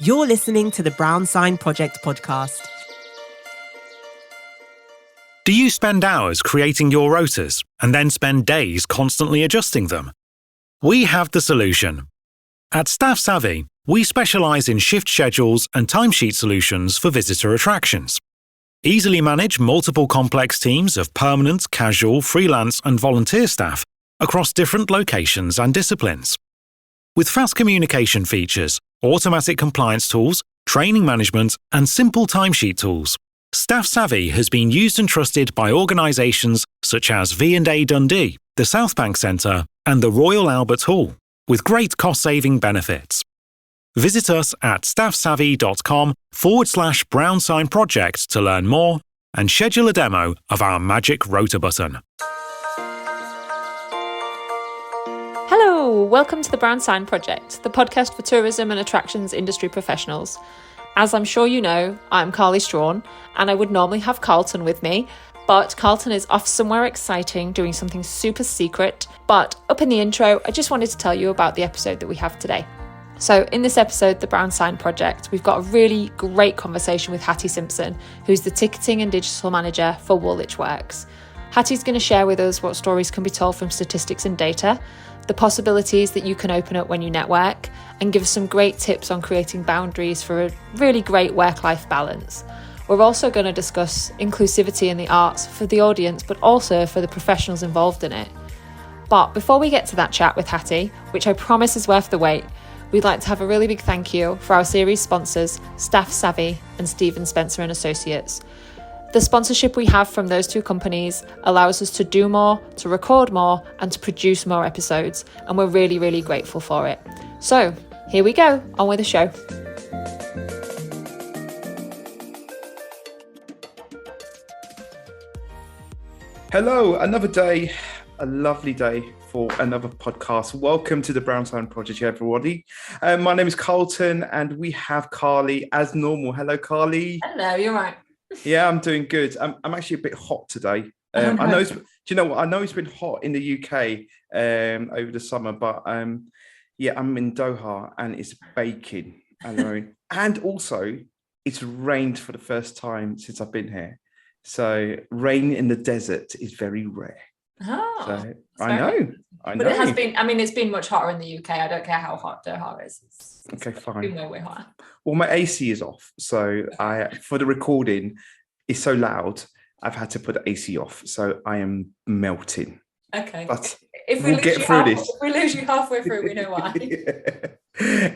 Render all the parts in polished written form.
You're listening to the Brown Sign Project podcast. Do you spend hours creating your rotas and then spend days constantly adjusting them? We have the solution. At Staff Savvy, we specialise in shift schedules and timesheet solutions for visitor attractions. Easily manage multiple complex teams of permanent, casual, freelance and volunteer staff across different locations and disciplines. With fast communication features, automatic compliance tools, training management and simple timesheet tools, Staff Savvy has been used and trusted by organisations such as V&A Dundee, the South Bank Centre and the Royal Albert Hall, with great cost-saving benefits. Visit us at staffsavvy.com/Brown Sign Project to learn more and schedule a demo of our magic rota button. Hello, welcome to the Brown Sign Project, the podcast for tourism and attractions industry professionals. As I'm sure you know, I'm Carly Strawn, and I would normally have Carlton with me, but Carlton is off somewhere exciting doing something super secret. But up in the intro, I just wanted to tell you about the episode that we have today. So in this episode, the Brown Sign Project, we've got a really great conversation with Hatti Simpson, who's the ticketing and digital manager for Woolwich Works. Hatti's going to share with us what stories can be told from statistics and data, the possibilities that you can open up when you network, and give us some great tips on creating boundaries for a really great work-life balance. We're also going to discuss inclusivity in the arts for the audience, but also for the professionals involved in it. But before we get to that chat with Hatti, which I promise is worth the wait, we'd like to have a really big thank you for our series sponsors, Staff Savvy and Stephen Spencer and Associates. The sponsorship we have from those two companies allows us to do more, to record more, and to produce more episodes, and we're really, really grateful for it. So, here we go, on with the show. Hello, another day, a lovely day for another podcast. Welcome to the Brown Sign Project, everybody. My name is Carlton, and we have Carly as normal. Hello, Carly. Hello, you're right. Yeah, I'm doing good. I'm actually a bit hot today. I know. Do you know what? I know it's been hot in the UK over the summer, but yeah, I'm in Doha and it's baking. And also, it's rained for the first time since I've been here. So rain in the desert is very rare. Oh, so, I know. But it has been. I mean, it's been much hotter in the UK. I don't care how hot Doha is. Okay, fine. You know we're hot. Well, my AC is off, so for the recording, it's so loud. I've had to put the AC off, so I am melting. Okay. But we'll get through this. If we lose you halfway through, we know why. Yeah.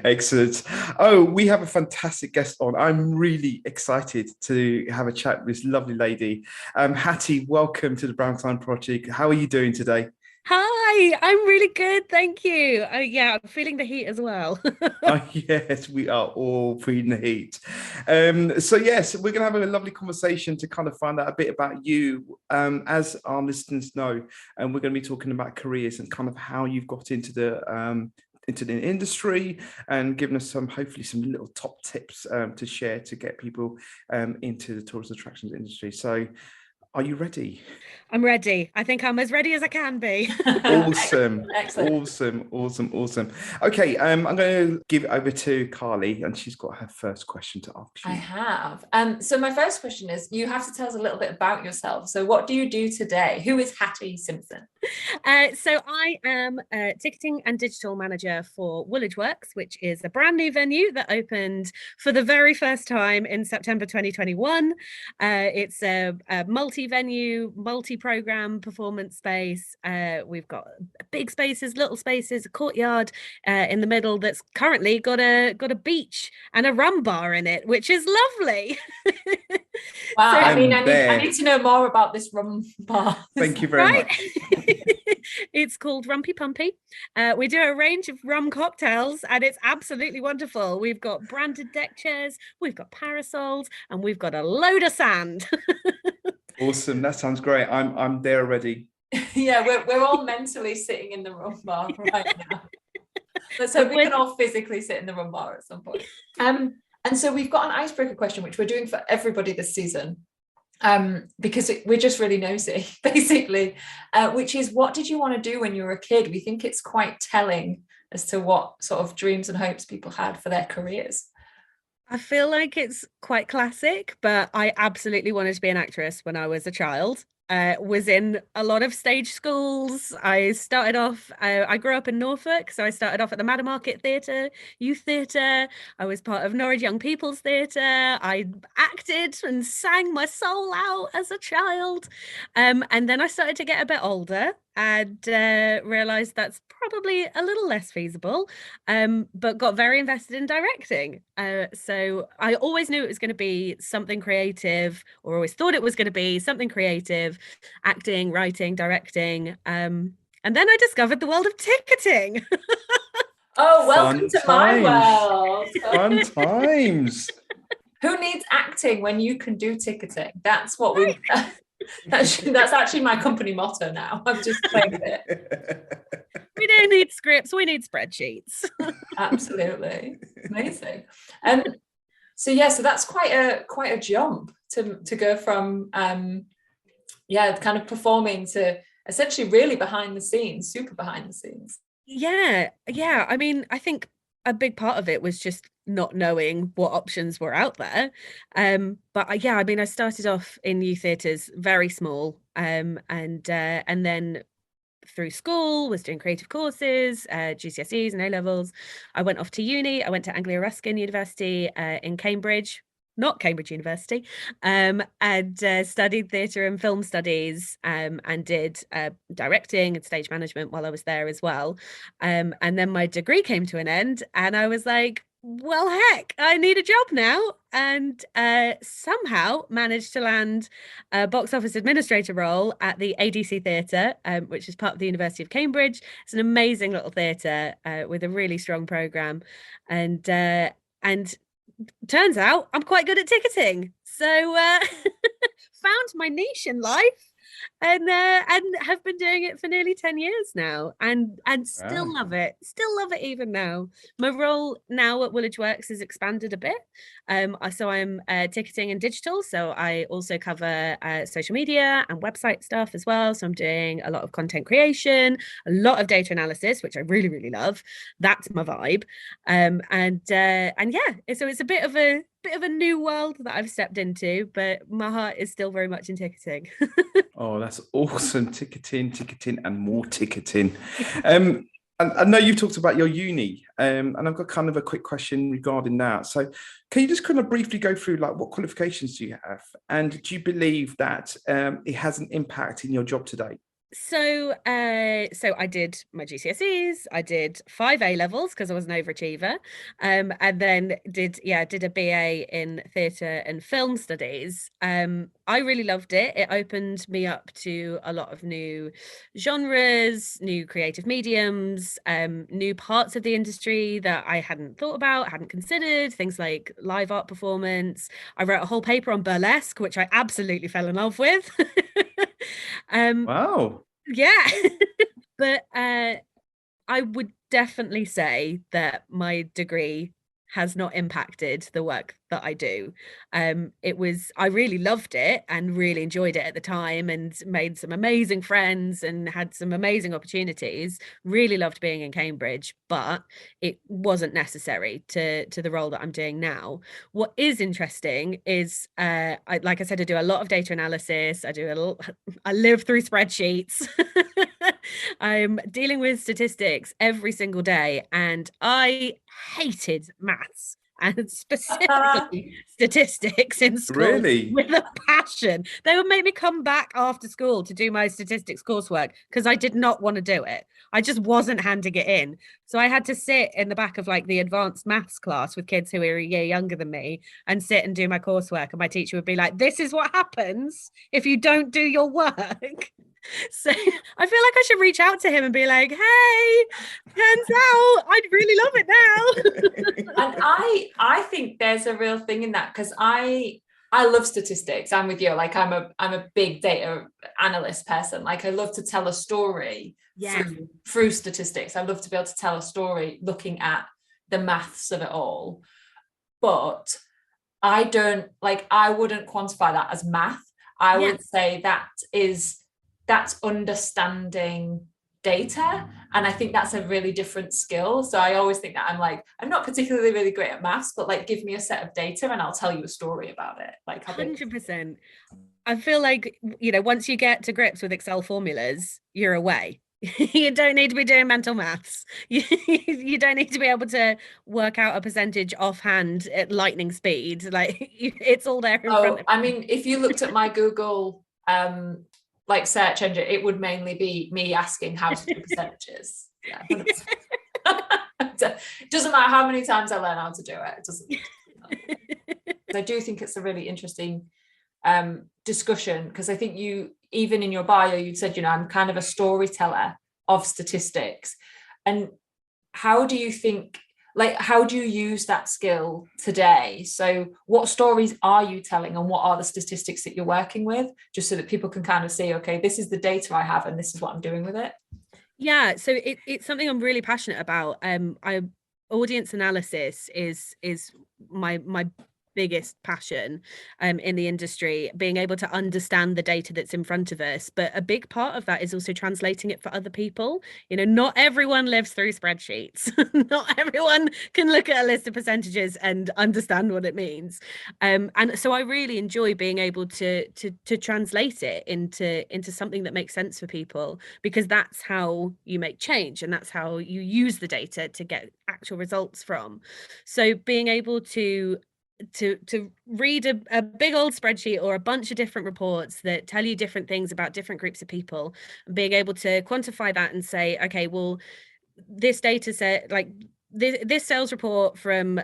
Excellent. Oh, we have a fantastic guest on. I'm really excited to have a chat with this lovely lady. Hatti, welcome to the Brown Sign Project. How are you doing today? Hi, I'm really good, thank you. Yeah, I'm feeling the heat as well. Yes, we are all feeling the heat. So yes, we're going to have a lovely conversation to kind of find out a bit about you, as our listeners know, and we're going to be talking about careers and kind of how you've got into the industry and giving us hopefully some little top tips to share to get people into the tourist attractions industry. So are you ready? I'm ready. I think I'm as ready as I can be. Awesome. Excellent. Awesome. Okay, I'm going to give it over to Carly, and she's got her first question to ask you. I have. So my first question is, you have to tell us a little bit about yourself. So what do you do today? Who is Hatti Simpson? So I am a ticketing and digital manager for Woolwich Works, which is a brand new venue that opened for the very first time in September 2021. It's a multi-venue, multi-program performance space. We've got big spaces, little spaces, a courtyard in the middle that's currently got a beach and a rum bar in it, which is lovely. Wow, so, I need to know more about this rum bar. Thank you very much. It's called Rumpy Pumpy. We do a range of rum cocktails and it's absolutely wonderful. We've got branded deck chairs, we've got parasols, and we've got a load of sand. Awesome, that sounds great. I'm there already. Yeah, we're all mentally sitting in the rum bar right now. Let's hope we can all physically sit in the rum bar at some point. And so we've got an icebreaker question, which we're doing for everybody this season. Because we're just really nosy, basically, which is, what did you want to do when you were a kid? We think it's quite telling as to what sort of dreams and hopes people had for their careers. I feel like it's quite classic, but I absolutely wanted to be an actress when I was a child. Was in a lot of stage schools. I started off, I grew up in Norfolk, so I started off at the Madder Market Theatre, Youth Theatre. I was part of Norwich Young People's Theatre. I acted and sang my soul out as a child. And then I started to get a bit older and realized that's probably a little less feasible, but got very invested in directing. So I always knew it was going to be something creative, or always thought it was going to be something creative, acting, writing, directing. And then I discovered the world of ticketing. Oh, welcome Fun to my times. world. Fun times. Who needs acting when you can do ticketing? That's what we. That's actually my company motto now. I've just claimed it. We don't need scripts, we need spreadsheets. Absolutely. Amazing. So that's quite a jump to go from kind of performing to essentially really behind the scenes, super behind the scenes. Yeah. I mean, I think a big part of it was just not knowing what options were out there. But I mean, I started off in youth theatres very small, and then through school was doing creative courses, GCSEs and A levels. I went off to uni. I went to Anglia Ruskin University in Cambridge, not Cambridge University, and studied theatre and film studies, and did directing and stage management while I was there as well. And then my degree came to an end, and I was like, well, heck, I need a job now. And somehow managed to land a box office administrator role at the ADC Theatre, which is part of the University of Cambridge. It's an amazing little theatre with a really strong programme. And turns out I'm quite good at ticketing. So found my niche in life, and have been doing it for nearly 10 years now, and still love it even now. My role now at Woolwich Works has expanded a bit. So I'm ticketing and digital, so I also cover social media and website stuff as well. So I'm doing a lot of content creation, a lot of data analysis, which I really, really love. That's my vibe. And yeah, so it's a bit of a new world that I've stepped into, but my heart is still very much in ticketing. Oh, that's awesome. Ticketing, and more ticketing. I know you've talked about your uni, and I've got kind of a quick question regarding that. So can you just kind of briefly go through like what qualifications do you have? And do you believe that it has an impact in your job today? So I did my GCSEs, I did 5 A levels because I was an overachiever, and then did a BA in theatre and film studies. I really loved it. It opened me up to a lot of new genres, new creative mediums, new parts of the industry that I hadn't thought about, hadn't considered, things like live art performance. I wrote a whole paper on burlesque, which I absolutely fell in love with. Wow. Yeah. But I would definitely say that my degree has not impacted the work that I do. I really loved it and really enjoyed it at the time, and made some amazing friends and had some amazing opportunities. Really loved being in Cambridge, but it wasn't necessary to the role that I'm doing now. What is interesting is, like I said, I do a lot of data analysis. I live through spreadsheets. I'm dealing with statistics every single day, and I hated maths and specifically statistics in school Really? with a passion. They would make me come back after school to do my statistics coursework because I did not want to do it. I just wasn't handing it in. So I had to sit in the back of like the advanced maths class with kids who were a year younger than me and sit and do my coursework. And my teacher would be like, this is what happens if you don't do your work. So I feel like I should reach out to him and be like, hey, turns out I'd really love it now. And I think there's a real thing in that, because I love statistics. I'm with you. Like I'm a big data analyst person. Like I love to tell a story through statistics. I love to be able to tell a story looking at the maths of it all. But I wouldn't quantify that as math. I would say that's understanding data. And I think that's a really different skill. So I always think that I'm not particularly really great at maths, but like give me a set of data and I'll tell you a story about it. Like 100%. I feel like, once you get to grips with Excel formulas, you're away. You don't need to be doing mental maths. You don't need to be able to work out a percentage offhand at lightning speed. Like it's all there in front of you. I mean, if you looked at my Google like search engine, it would mainly be me asking how to do percentages. Yeah. It doesn't matter how many times I learn how to do it. It doesn't. I do think it's a really interesting discussion, because I think you, even in your bio, you said, I'm kind of a storyteller of statistics. And how do you think, how do you use that skill today? So what stories are you telling, and what are the statistics that you're working with, just so that people can kind of see, okay, this is the data I have and this is what I'm doing with it? Yeah, so it's something I'm really passionate about. Audience analysis is my biggest passion in the industry, being able to understand the data that's in front of us. But a big part of that is also translating it for other people. Not everyone lives through spreadsheets. Not everyone can look at a list of percentages and understand what it means. And so I really enjoy being able to translate it into something that makes sense for people, because that's how you make change, and that's how you use the data to get actual results from. So being able to read a big old spreadsheet or a bunch of different reports that tell you different things about different groups of people, and being able to quantify that and say, okay, well, this data set, like this sales report from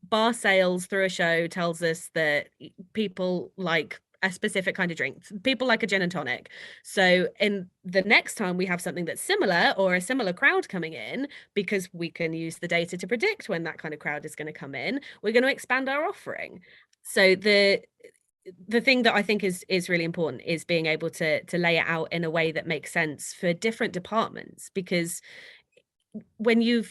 bar sales through a show tells us that people like a specific kind of drink. People like a gin and tonic. So in the next time we have something that's similar, or a similar crowd coming in, because we can use the data to predict when that kind of crowd is going to come in, we're going to expand our offering. So the thing that I think is really important is being able to lay it out in a way that makes sense for different departments, because when you're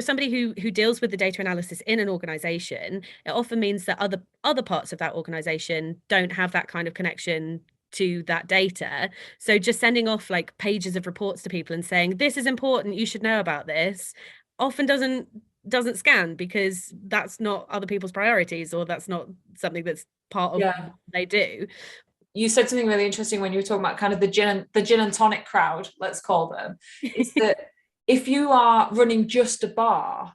somebody who deals with the data analysis in an organization, it often means that other parts of that organization don't have that kind of connection to that data. So just sending off like pages of reports to people and saying, this is important, you should know about this, often doesn't scan, because that's not other people's priorities, or that's not something that's part of what they do. You said something really interesting when you were talking about kind of the gin and tonic crowd, let's call them, is that if you are running just a bar,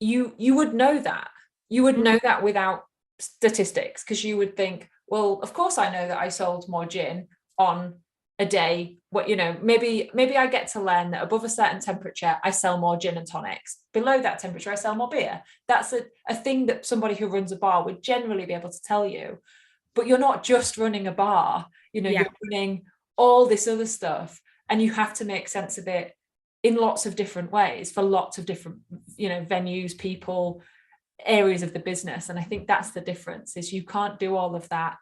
you would know that. You would know that without statistics, because you would think, well, of course I know that I sold more gin on a day. What, maybe I get to learn that above a certain temperature, I sell more gin and tonics. Below that temperature, I sell more beer. That's a thing that somebody who runs a bar would generally be able to tell you. But you're not just running a bar, you're running all this other stuff, and you have to make sense of it in lots of different ways for lots of different, venues, people, areas of the business. And I think that's the difference, is you can't do all of that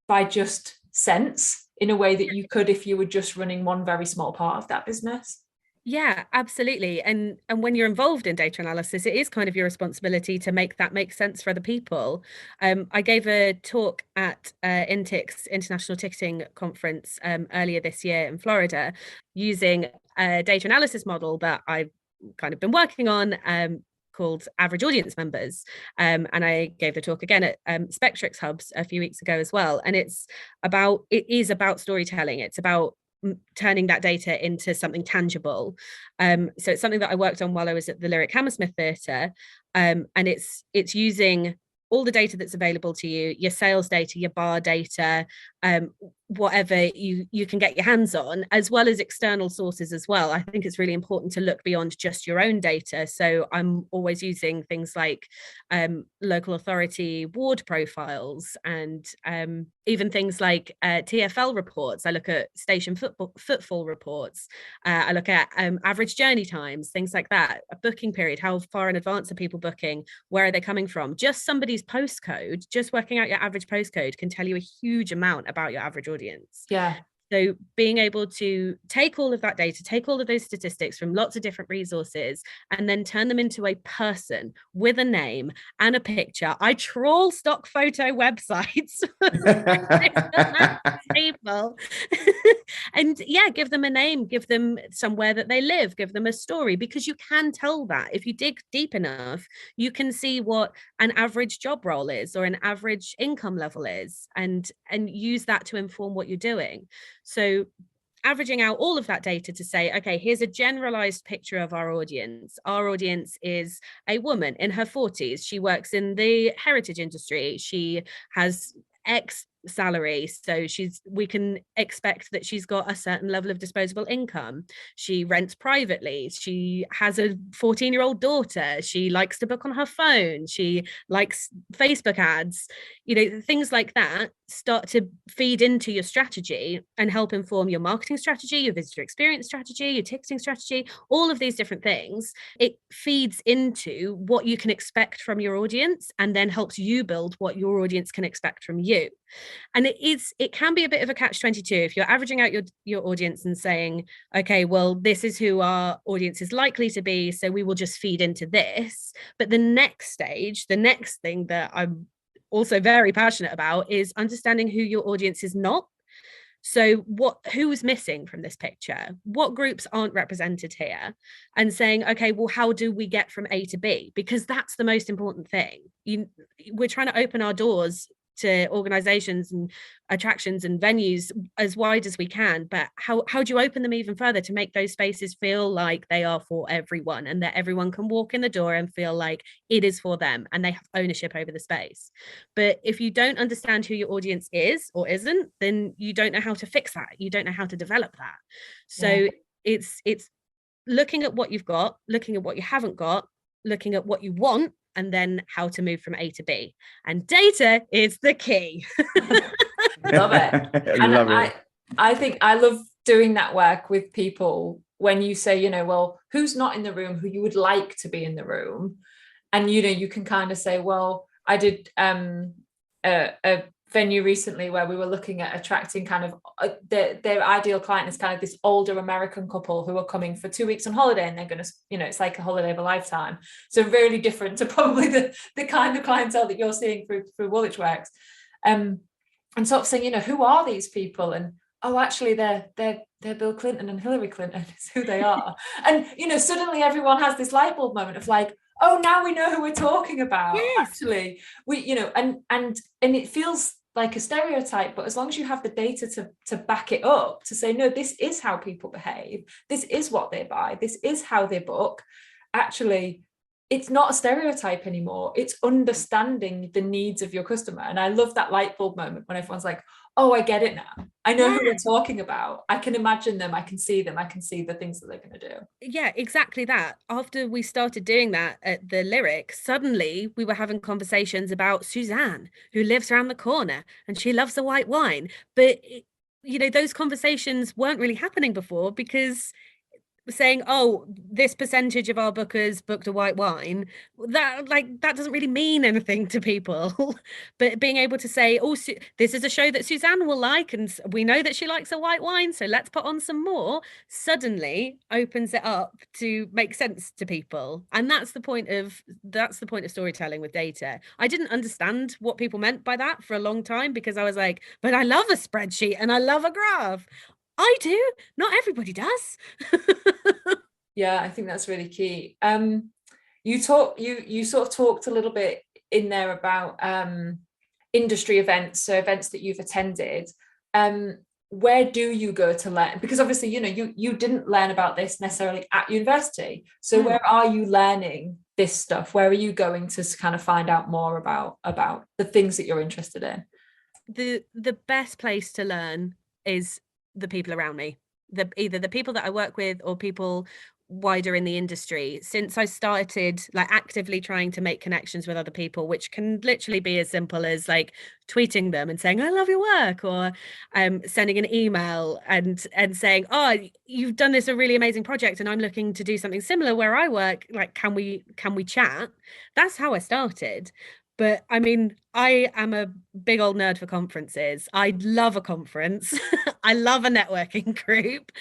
by just sense in a way that you could if you were just running one very small part of that business. Yeah, absolutely. And when you're involved in data analysis, it is kind of your responsibility to make that make sense for other people. I gave a talk at INTIC's International Ticketing Conference earlier this year in Florida, using a data analysis model that I've kind of been working on, called average audience members. And I gave the talk again at Spectrix Hubs a few weeks ago as well. And it is about storytelling. It's about turning that data into something tangible. So it's something that I worked on while I was at the Lyric Hammersmith Theatre. And it's using all the data that's available to you, your sales data, your bar data, whatever you can get your hands on, as well as external sources as well. I think it's really important to look beyond just your own data. So I'm always using things like local authority ward profiles, and even things like TfL reports. I look at station footfall reports. I look at average journey times, things like that. A booking period, how far in advance are people booking? Where are they coming from? Just somebody's postcode, just working out your average postcode can tell you a huge amount about your average audience. Yeah. So being able to take all of that data, take all of those statistics from lots of different resources, and then turn them into a person with a name and a picture. I trawl stock photo websites people and yeah, give them a name, give them somewhere that they live, give them a story, because you can tell that. If you dig deep enough, you can see what an average job role is or an average income level is, and use that to inform what you're doing. So averaging out all of that data to say, okay, here's a generalized picture of our audience. Our audience is a woman in her 40s. She works in the heritage industry. She has X salary, so we can expect that she's got a certain level of disposable income. She rents privately. She has a 14-year-old daughter. She likes to book on her phone. She likes Facebook ads. Things like that start to feed into your strategy and help inform your marketing strategy, your visitor experience strategy, your ticketing strategy, all of these different things. It feeds into what you can expect from your audience and then helps you build what your audience can expect from you. And it can be a bit of a catch-22 if you're averaging out your audience and saying, okay, well, this is who our audience is likely to be, so we will just feed into this. But the next stage, the next thing that I'm also very passionate about is understanding who your audience is not. So who's missing from this picture? What groups aren't represented here? And saying, okay, well, how do we get from A to B? Because that's the most important thing. We're trying to open our doors to organizations and attractions and venues as wide as we can, but how do you open them even further to make those spaces feel like they are for everyone, and that everyone can walk in the door and feel like it is for them and they have ownership over the space? But if you don't understand who your audience is or isn't, then you don't know how to fix that. You don't know how to develop that. So it's looking at what you've got, looking at what you haven't got, looking at what you want, and then how to move from A to B. And data is the key. Love it. I think I love doing that work with people when you say, well, who's not in the room who you would like to be in the room? And, you can kind of say, well, I did a venue recently where we were looking at attracting kind of their ideal client is kind of this older American couple who are coming for 2 weeks on holiday, and they're going to, it's like a holiday of a lifetime. So really different to probably the kind of clientele that you're seeing through Woolwich Works. And sort of saying, who are these people? And actually they're Bill Clinton and Hillary Clinton is who they are. And suddenly everyone has this light bulb moment of like, oh, now we know who we're talking about. Yes. Actually, we, and it feels like a stereotype, but as long as you have the data to back it up, to say, no, this is how people behave, this is what they buy, this is how they book, actually, it's not a stereotype anymore. It's understanding the needs of your customer. And I love that light bulb moment when everyone's like, oh, I get it now. I know who we're talking about. I can imagine them. I can see them. I can see the things that they're going to do. Yeah, exactly that. After we started doing that at the Lyric, suddenly we were having conversations about Suzanne, who lives around the corner and she loves the white wine. But, those conversations weren't really happening before because saying, oh, this percentage of our bookers booked a white wine, that doesn't really mean anything to people. But being able to say, oh, this is a show that Suzanne will like, and we know that she likes a white wine, so let's put on some more, suddenly opens it up to make sense to people. And that's the point of storytelling with data. I didn't understand what people meant by that for a long time, because I was like, but I love a spreadsheet and I love a graph. I do. Not everybody does. Yeah, I think that's really key. You sort of talked a little bit in there about industry events, so events that you've attended. Where do you go to learn? Because obviously, you didn't learn about this necessarily at university. So where are you learning this stuff? Where are you going to kind of find out more about the things that you're interested in? The best place to learn is the people around me, either the people that I work with or people wider in the industry. Since I started actively trying to make connections with other people, which can literally be as simple as tweeting them and saying I love your work, or sending an email and saying, oh, you've done a really amazing project and I'm looking to do something similar where I work, can we chat? That's how I started. But I mean, I am a big old nerd for conferences. I love a conference. I love a networking group.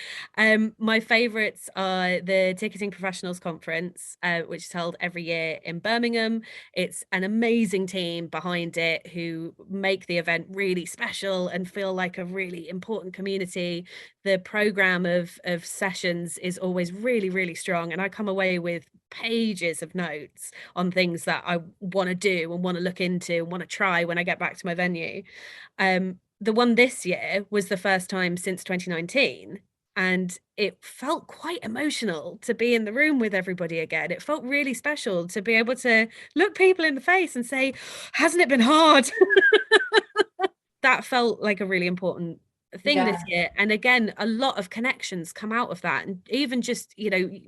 My favorites are the Ticketing Professionals Conference, which is held every year in Birmingham. It's an amazing team behind it who make the event really special and feel like a really important community. The program of sessions is always really, really strong, and I come away with pages of notes on things that I want to do and want to look into and want to try when I get back to my venue. The one this year was the first time since 2019, and it felt quite emotional to be in the room with everybody again. It felt really special to be able to look people in the face and say, hasn't it been hard? That felt like a really important thing this year. And again, a lot of connections come out of that. And even just,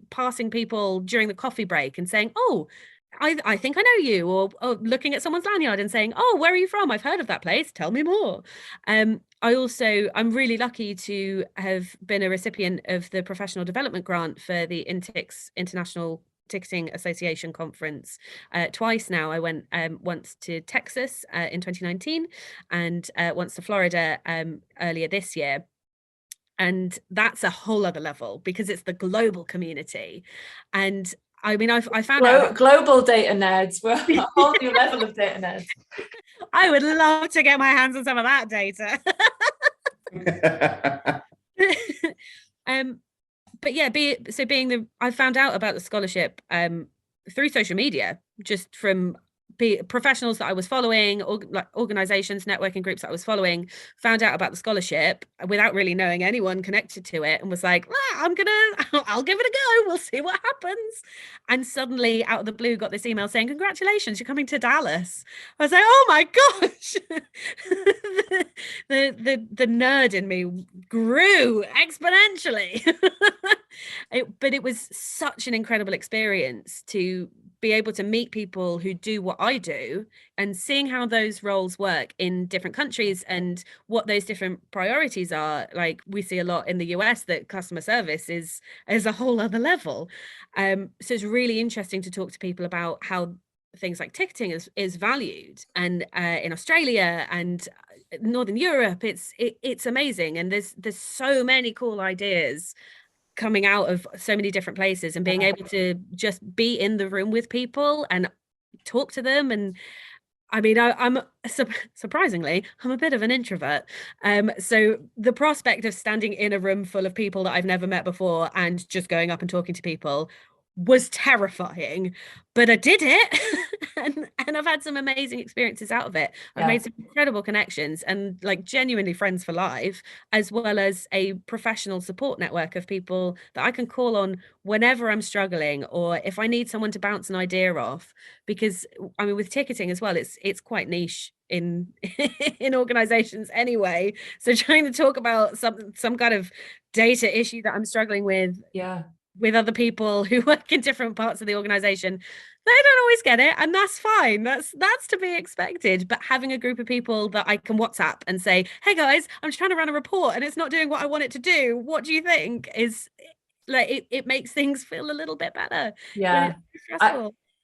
passing people during the coffee break and saying, oh, I think I know you, or looking at someone's lanyard and saying, oh, where are you from? I've heard of that place. Tell me more. I'm really lucky to have been a recipient of the professional development grant for the INTIX International Ticketing Association conference twice now. I went once to Texas in 2019 and once to Florida earlier this year. And that's a whole other level because it's the global community. And I mean, I found out global data nerds. We're a whole new level of data nerds. I would love to get my hands on some of that data. But yeah, I found out about the scholarship through social media, just from professionals that I was following, organizations, networking groups that I was following, found out about the scholarship without really knowing anyone connected to it, and was like, I'll give it a go. We'll see what happens. And suddenly out of the blue got this email saying, congratulations, you're coming to Dallas. I was like, oh my gosh. the nerd in me grew exponentially. But it was such an incredible experience to be able to meet people who do what I do and seeing how those roles work in different countries and what those different priorities are. Like we see a lot in the US that customer service is a whole other level. So it's really interesting to talk to people about how things like ticketing is valued, and in Australia and Northern Europe, it's amazing. And there's so many cool ideas coming out of so many different places, and being able to just be in the room with people and talk to them. And I mean, I'm surprisingly, I'm a bit of an introvert. So the prospect of standing in a room full of people that I've never met before and just going up and talking to people was terrifying, but I did it. and I've had some amazing experiences out of it. I've made some incredible connections and like genuinely friends for life, as well as a professional support network of people that I can call on whenever I'm struggling, or if I need someone to bounce an idea off. Because I mean, with ticketing as well, it's quite niche in in organizations anyway. So trying to talk about some kind of data issue that I'm struggling with other people who work in different parts of the organization, they don't always get it, and that's fine. That's to be expected. But having a group of people that I can WhatsApp and say, hey guys, I'm trying to run a report and it's not doing what I want it to do, what do you think? Is like it makes things feel a little bit better.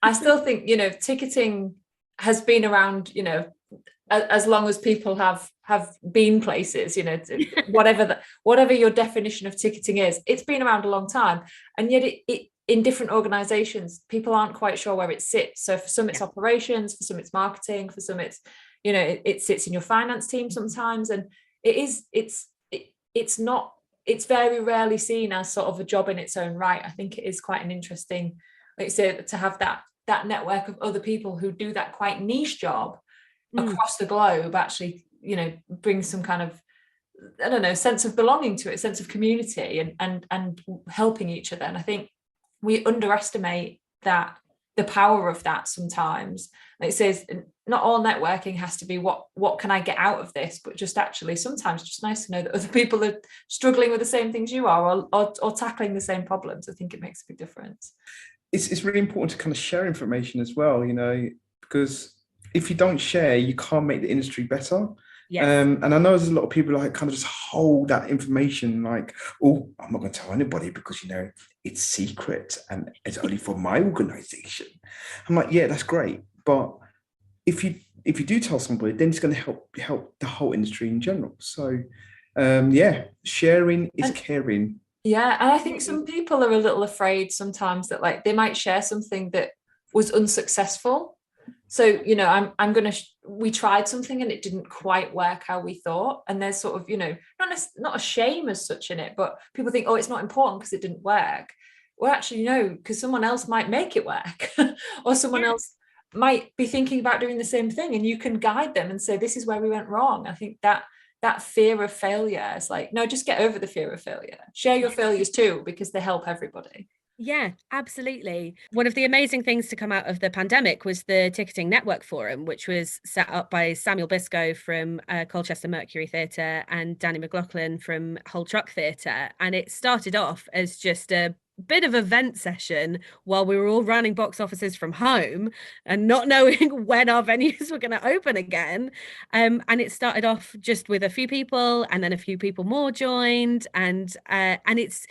I still think ticketing has been around as long as people have been places, whatever your definition of ticketing is, it's been around a long time. And yet it in different organizations, people aren't quite sure where it sits. So for some it's operations, for some it's marketing, for some it's, it sits in your finance team sometimes. And it's very rarely seen as sort of a job in its own right. I think it is quite an interesting, like I say, to have that network of other people who do that quite niche job across the globe, actually, bring some kind of, I don't know, sense of belonging to it, sense of community and helping each other. And I think we underestimate that, the power of that sometimes. Like it says, not all networking has to be what can I get out of this, but just actually sometimes just nice to know that other people are struggling with the same things you are, or tackling the same problems. I think it makes a big difference. It's really important to kind of share information as well, because if you don't share, you can't make the industry better. Yes. And I know there's a lot of people like kind of just hold that information like, oh, I'm not going to tell anybody because, it's secret and it's only for my organization. I'm like, yeah, that's great. But if if you do tell somebody, then it's going to help the whole industry in general. So sharing is caring. Yeah, and I think some people are a little afraid sometimes that like they might share something that was unsuccessful. So, you know, we tried something and it didn't quite work how we thought. And there's sort of, you know, not a shame as such in it, but people think, oh, it's not important because it didn't work. Well, actually, no, because someone else might make it work or someone else might be thinking about doing the same thing, and you can guide them and say, this is where we went wrong. I think that fear of failure is like, no, just get over the fear of failure. Share your failures too, because they help everybody. Yeah, absolutely. One of the amazing things to come out of the pandemic was the Ticketing Network Forum, which was set up by Samuel Biscoe from Colchester Mercury Theatre and Danny McLaughlin from Hull Truck Theatre. And it started off as just a bit of a vent session while we were all running box offices from home and not knowing when our venues were going to open again. And it started off just with a few people, and then a few people more joined, and it's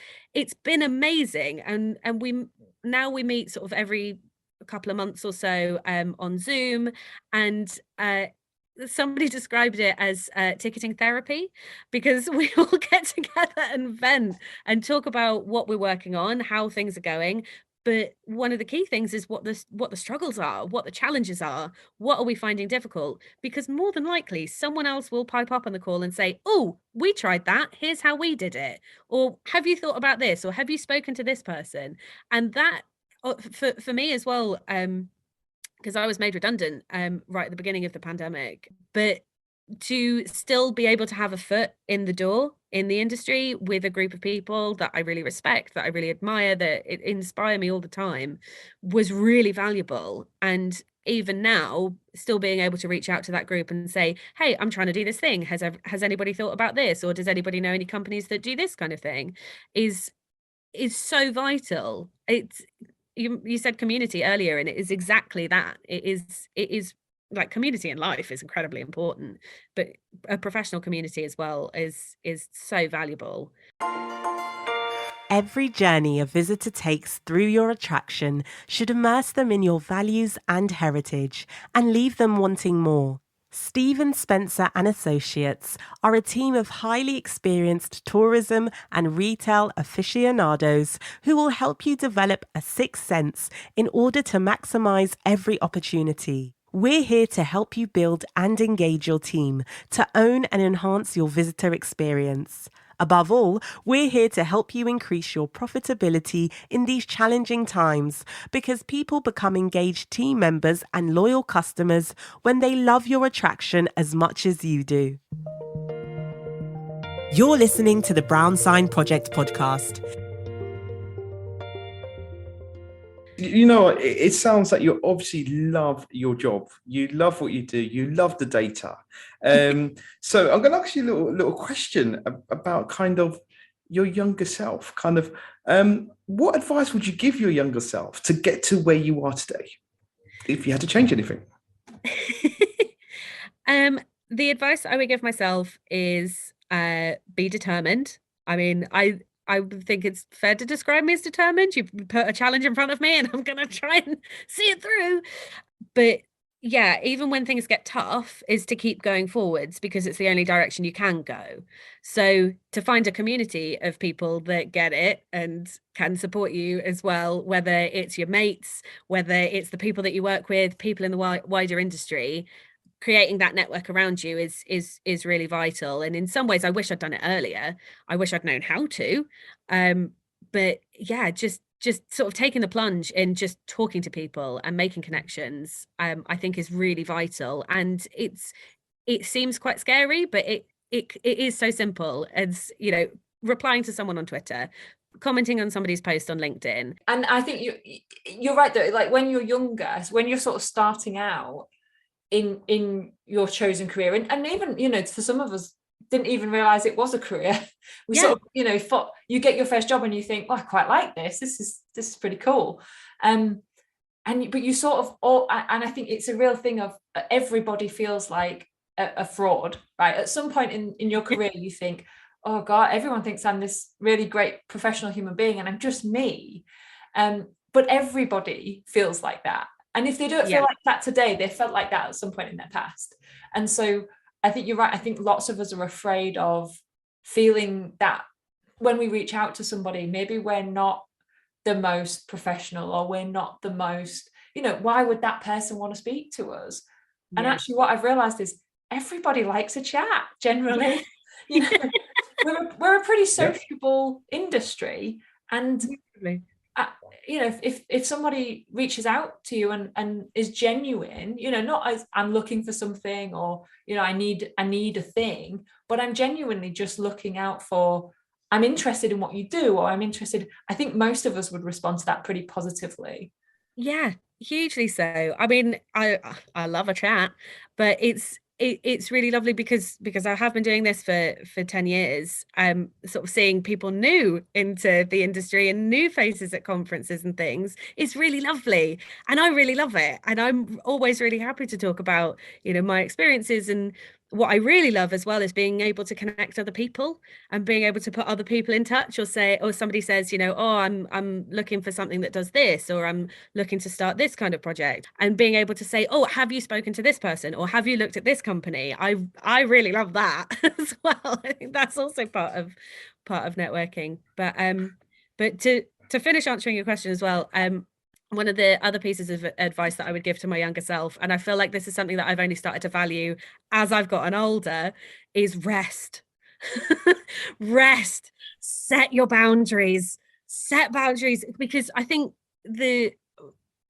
been amazing. And we meet sort of every couple of months or so on Zoom, and somebody described it as ticketing therapy, because we all get together and vent and talk about what we're working on, how things are going. But one of the key things is what the struggles are, what the challenges are, what are we finding difficult? Because more than likely, someone else will pipe up on the call and say, oh, we tried that. Here's how we did it. Or have you thought about this? Or have you spoken to this person? And that, for me as well, because I was made redundant right at the beginning of the pandemic, but to still be able to have a foot in the door in the industry with a group of people that I really respect, that I really admire, that it inspire me all the time, was really valuable. And even now, still being able to reach out to that group and say, hey, I'm trying to do this thing. Has anybody thought about this? Or does anybody know any companies that do this kind of thing? Is so vital. It's you said community earlier, and it is exactly that. It is like community in life is incredibly important, but a professional community as well is so valuable. Every journey a visitor takes through your attraction should immerse them in your values and heritage and leave them wanting more. Stephen Spencer and Associates are a team of highly experienced tourism and retail aficionados who will help you develop a sixth sense in order to maximize every opportunity. We're here to help you build and engage your team to own and enhance your visitor experience. Above all, we're here to help you increase your profitability in these challenging times, because people become engaged team members and loyal customers when they love your attraction as much as you do. You're listening to the Brown Sign Project podcast. You know, it sounds like you obviously love your job. You love what you do. You love the data. So I'm going to ask you a little question about kind of your younger self. Kind of, what advice would you give your younger self to get to where you are today, if you had to change anything? The advice I would give myself is be determined. I mean, I think it's fair to describe me as determined. You put a challenge in front of me and I'm going to try and see it through. But yeah, even when things get tough, is to keep going forwards, because it's the only direction you can go. So to find a community of people that get it and can support you as well, whether it's your mates, whether it's the people that you work with, people in the wider industry, creating that network around you is really vital. And in some ways, I wish I'd done it earlier. I wish I'd known how to. But yeah, just sort of taking the plunge and just talking to people and making connections, I think is really vital. And it seems quite scary, but it is so simple as, you know, replying to someone on Twitter, commenting on somebody's post on LinkedIn. And I think you're right though, like when you're younger, when you're sort of starting out in your chosen career, and even, you know, for some of us didn't even realize it was a career. We sort of, you know, thought you get your first job and you think, oh, I quite like this is pretty cool, but you sort of all, and I think it's a real thing of everybody feels like a fraud, right? At some point in your career you think, oh god, everyone thinks I'm this really great professional human being and I'm just me, but everybody feels like that. And if they don't feel like that today, they felt like that at some point in their past. And so I think you're right. I think lots of us are afraid of feeling that when we reach out to somebody, maybe we're not the most professional, or we're not the most, why would that person want to speak to us? And actually what I've realized is everybody likes a chat generally. We're a pretty sociable industry, and if somebody reaches out to you and is genuine, not as I'm looking for something, or I need a thing, but I'm genuinely just looking out for, I'm interested in what you do, or I think most of us would respond to that pretty positively. Yeah, hugely so. I mean, I love a chat, but it's really lovely because I have been doing this for 10 years. Sort of seeing people new into the industry and new faces at conferences and things. It's really lovely, and I really love it. And I'm always really happy to talk about, my experiences. And what I really love as well is being able to connect other people and being able to put other people in touch, or somebody says, oh, I'm looking for something that does this, or I'm looking to start this kind of project, and being able to say, oh, have you spoken to this person, or have you looked at this company? I really love that as well. I think that's also part of networking. But to finish answering your question as well, one of the other pieces of advice that I would give to my younger self, and I feel like this is something that I've only started to value as I've gotten older, is rest. Rest. Set your boundaries. Set boundaries, because I think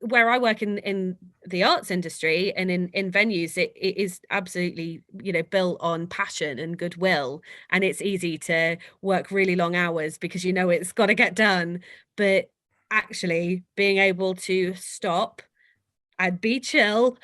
where I work in the arts industry and in venues, it is absolutely, built on passion and goodwill. And it's easy to work really long hours because it's got to get done. But actually being able to stop and be chill,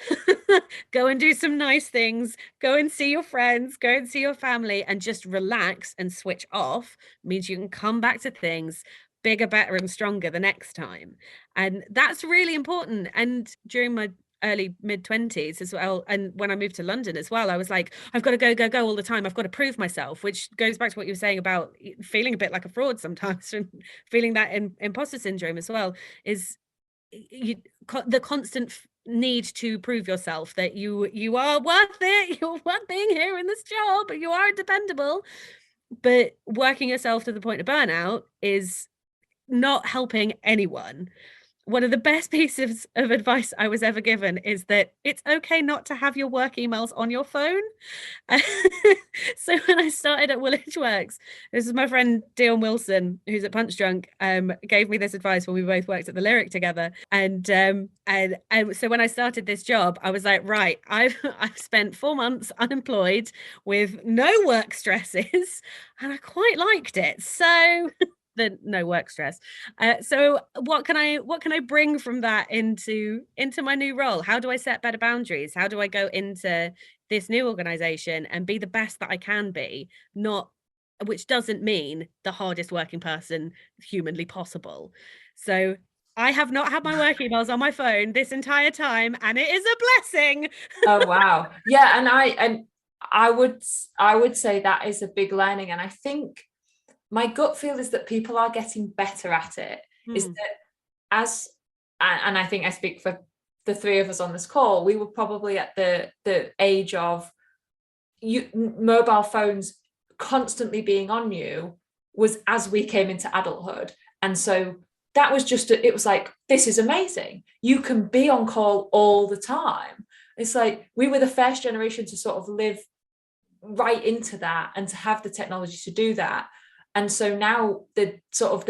go and do some nice things, go and see your friends, go and see your family, and just relax and switch off means you can come back to things bigger, better, and stronger the next time. And that's really important. And during my early mid-20s as well, and when I moved to London as well, I was like, I've got to go all the time. I've got to prove myself, which goes back to what you were saying about feeling a bit like a fraud sometimes, and feeling that imposter syndrome as well, is the constant need to prove yourself that you are worth it, you're worth being here in this job, you are dependable. But working yourself to the point of burnout is not helping anyone. One of the best pieces of advice I was ever given is that it's okay not to have your work emails on your phone. So when I started at Woolwich Works, this is my friend Dion Wilson, who's at Punch Drunk, gave me this advice when we both worked at the Lyric together. And so when I started this job, I was like, right, I've spent 4 months unemployed with no work stresses, and I quite liked it. So the no work stress. So what can I bring from that into my new role? How do I set better boundaries? How do I go into this new organization and be the best that I can be, which doesn't mean the hardest working person humanly possible. So I have not had my work emails on my phone this entire time, and it is a blessing. Oh wow. Yeah, and I would say that is a big learning, and I think my gut feel is that people are getting better at it. Is that and I think I speak for the three of us on this call, we were probably at the age of mobile phones constantly being on you was as we came into adulthood. And so that was it was like, this is amazing. You can be on call all the time. It's like we were the first generation to sort of live right into that and to have the technology to do that. And so now the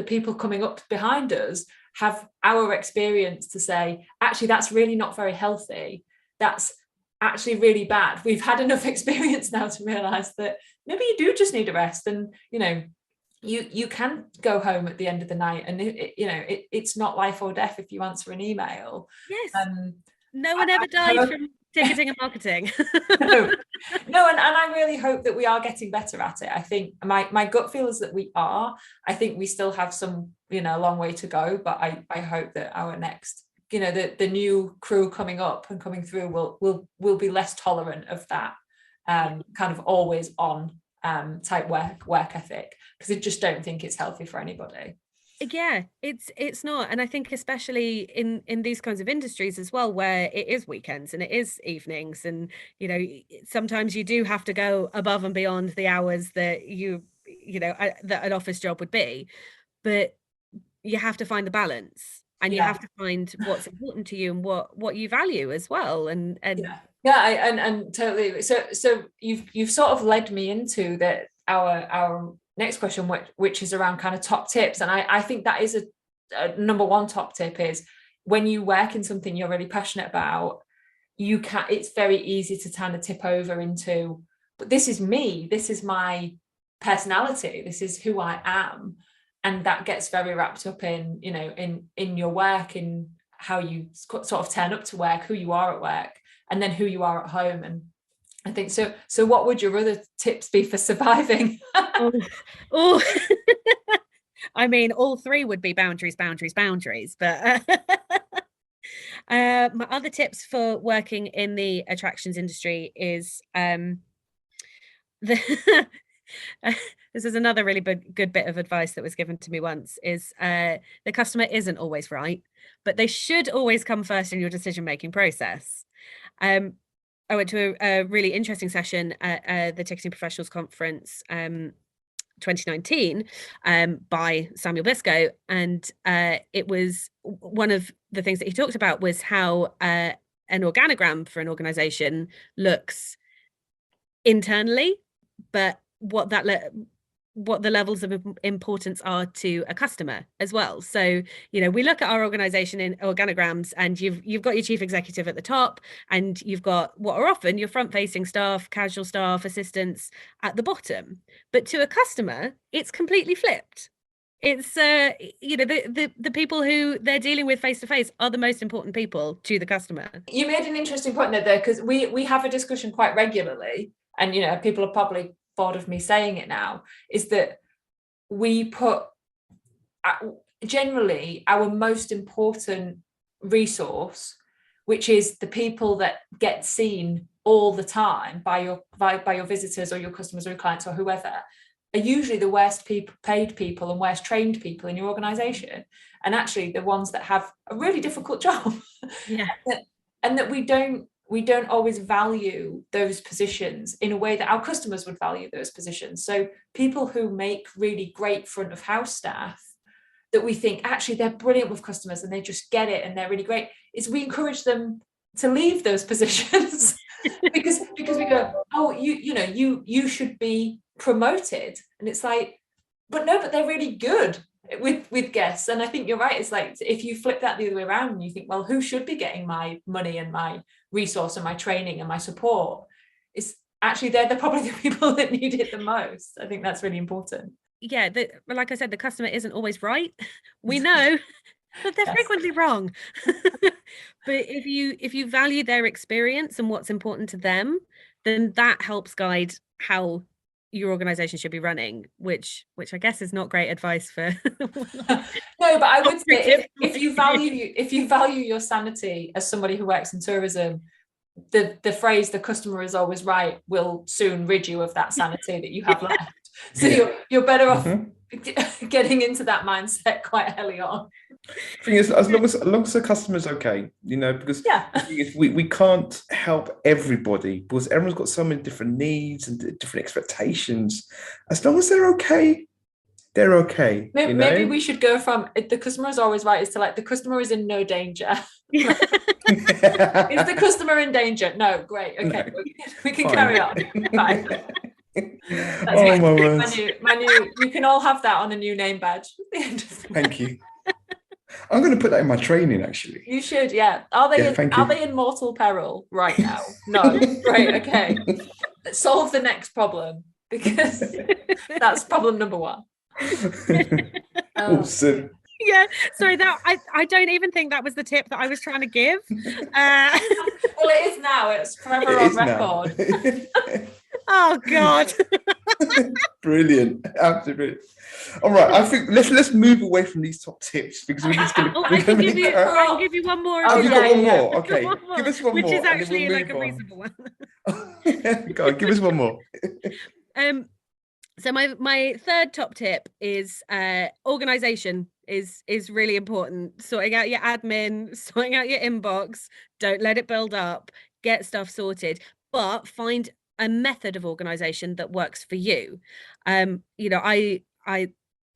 people coming up behind us have our experience to say, actually, that's really not very healthy. That's actually really bad. We've had enough experience now to realize that maybe you do just need a rest, and you can go home at the end of the night, and it's not life or death if you answer an email. Yes. No one ever died from ticketing and marketing. No, and I really hope that we are getting better at it. I think my gut feel is that we are. I think we still have some, a long way to go, but I hope that our next, the new crew coming up and coming through will be less tolerant of that kind of always on type work ethic, because I just don't think it's healthy for anybody. Yeah, it's not. And I think especially in these kinds of industries as well, where it is weekends and it is evenings, and sometimes you do have to go above and beyond the hours that that an office job would be, but you have to find the balance, and you Yeah. have to find what's important to you and what you value as well. And and totally. So you've sort of led me into that our next question, which is around kind of top tips. And I think that is a number one top tip is, when you work in something you're really passionate about, it's very easy to kind of tip over into, but this is me, this is my personality, this is who I am. And that gets very wrapped up in in your work, in how you sort of turn up to work, who you are at work, and then who you are at home. And I think so what would your other tips be for surviving? oh. I mean, all three would be boundaries, boundaries, boundaries. But my other tips for working in the attractions industry is this is another really good bit of advice that was given to me once, is the customer isn't always right, but they should always come first in your decision-making process. I went to a really interesting session at the Ticketing Professionals Conference 2019 by Samuel Biscoe, and it was one of the things that he talked about was how an organogram for an organization looks internally, but what the levels of importance are to a customer as well. So, we look at our organization in organograms, and you've got your chief executive at the top, and you've got what are often your front-facing staff, casual staff, assistants at the bottom. But to a customer, it's completely flipped. It's the people who they're dealing with face to face are the most important people to the customer. You made an interesting point there, because we have a discussion quite regularly, and people are probably bored of me saying it now, is that we put generally our most important resource, which is the people that get seen all the time by your visitors or your customers or your clients or whoever, are usually the worst paid people and worst trained people in your organization, and actually the ones that have a really difficult job. Yeah. and that we don't always value those positions in a way that our customers would value those positions. So people who make really great front of house staff, that we think actually they're brilliant with customers and they just get it and they're really great, is we encourage them to leave those positions because we go, oh, you should be promoted. And it's like, but they're really good with guests. And I think you're right. It's like, if you flip that the other way around and you think, well, who should be getting my money and my resource and my training and my support, is actually they're probably the people that need it the most. I think that's really important. Yeah, like I said, the customer isn't always right. We know, but they're frequently wrong. But if you value their experience and what's important to them, then that helps guide how your organization should be running, which I guess is not great advice for no, but I would say if you value your sanity as somebody who works in tourism, the phrase "the customer is always right" will soon rid you of that sanity that you have left. So you're better off getting into that mindset quite early on. The thing is, as long as the customer's okay, because we can't help everybody, because everyone's got so many different needs and different expectations. As long as they're okay, they're okay. Maybe we should go from "the customer is always right" is to like "the customer is in no danger." Is the customer in danger? No, great. Okay, no. We can carry on. Fine. That's my new. You can all have that on a new name badge at the end of the Thank you. I'm going to put that in my training, actually. You should, yeah. Are they in mortal peril right now? No. Great, okay. Let's solve the next problem, because that's problem number one. Awesome. Yeah, sorry, that I don't even think that was the tip that I was trying to give. Well, it is now. It's forever on record. Oh God. Brilliant. Absolutely. All right, I think let's move away from these top tips, because we're just going to. I can give you one more. Oh, you've got one more. Okay, give us one which more, is actually we'll like a reasonable one. Go on, give us one more. So my third top tip is organization is really important. Sorting out your admin, sorting out your inbox, don't let it build up, get stuff sorted, but find a method of organization that works for you. You know,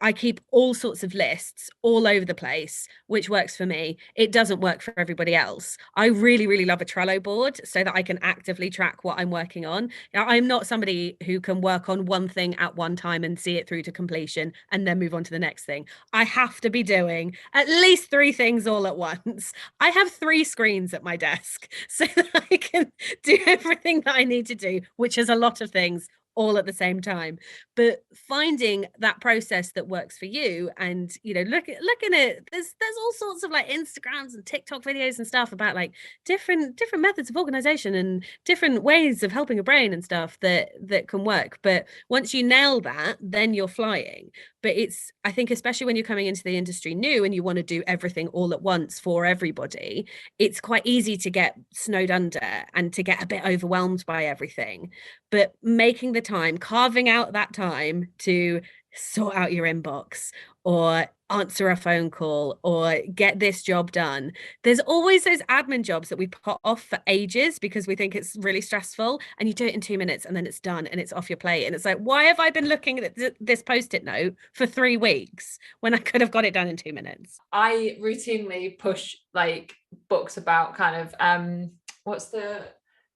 I keep all sorts of lists all over the place, which works for me. It doesn't work for everybody else. I really, really love a Trello board so that I can actively track what I'm working on. Now, I'm not somebody who can work on one thing at one time and see it through to completion and then move on to the next thing. I have to be doing at least 3 things all at once. I have 3 screens at my desk so that I can do everything that I need to do, which is a lot of things all at the same time. But finding that process that works for you, and you know, looking at there's all sorts of like Instagrams and TikTok videos and stuff about like different methods of organization and different ways of helping a brain and stuff that can work. But once you nail that, then you're flying. But it's, I think, especially when you're coming into the industry new and you want to do everything all at once for everybody, it's quite easy to get snowed under and to get a bit overwhelmed by everything. But making the time, carving out that time to sort out your inbox or answer a phone call or get this job done. There's always those admin jobs that we put off for ages because we think it's really stressful, and you do it in 2 minutes and then it's done and it's off your plate. And it's like, why have I been looking at this post-it note for 3 weeks when I could have got it done in 2 minutes? I routinely push like books about kind of what's the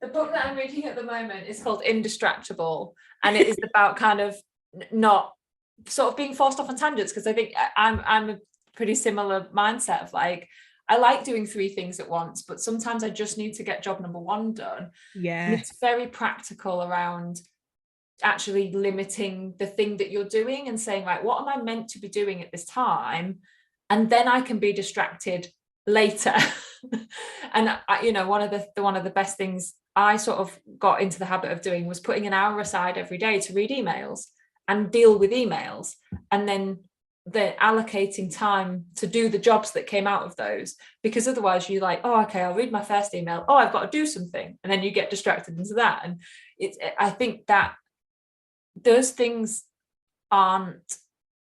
book that I'm reading at the moment is called Indistractable, and it is about kind of not sort of being forced off on tangents, because I think I'm a pretty similar mindset of like, I like doing 3 things at once, but sometimes I just need to get job number 1 done. Yeah. And it's very practical around actually limiting the thing that you're doing and saying, like, what am I meant to be doing at this time? And then I can be distracted later. And you know, one of the best things I sort of got into the habit of doing was putting an hour aside every day to read emails and deal with emails, and then allocating time to do the jobs that came out of those, because otherwise you're like, oh, okay, I'll read my first email, oh, I've got to do something, and then you get distracted into that. And I think that those things aren't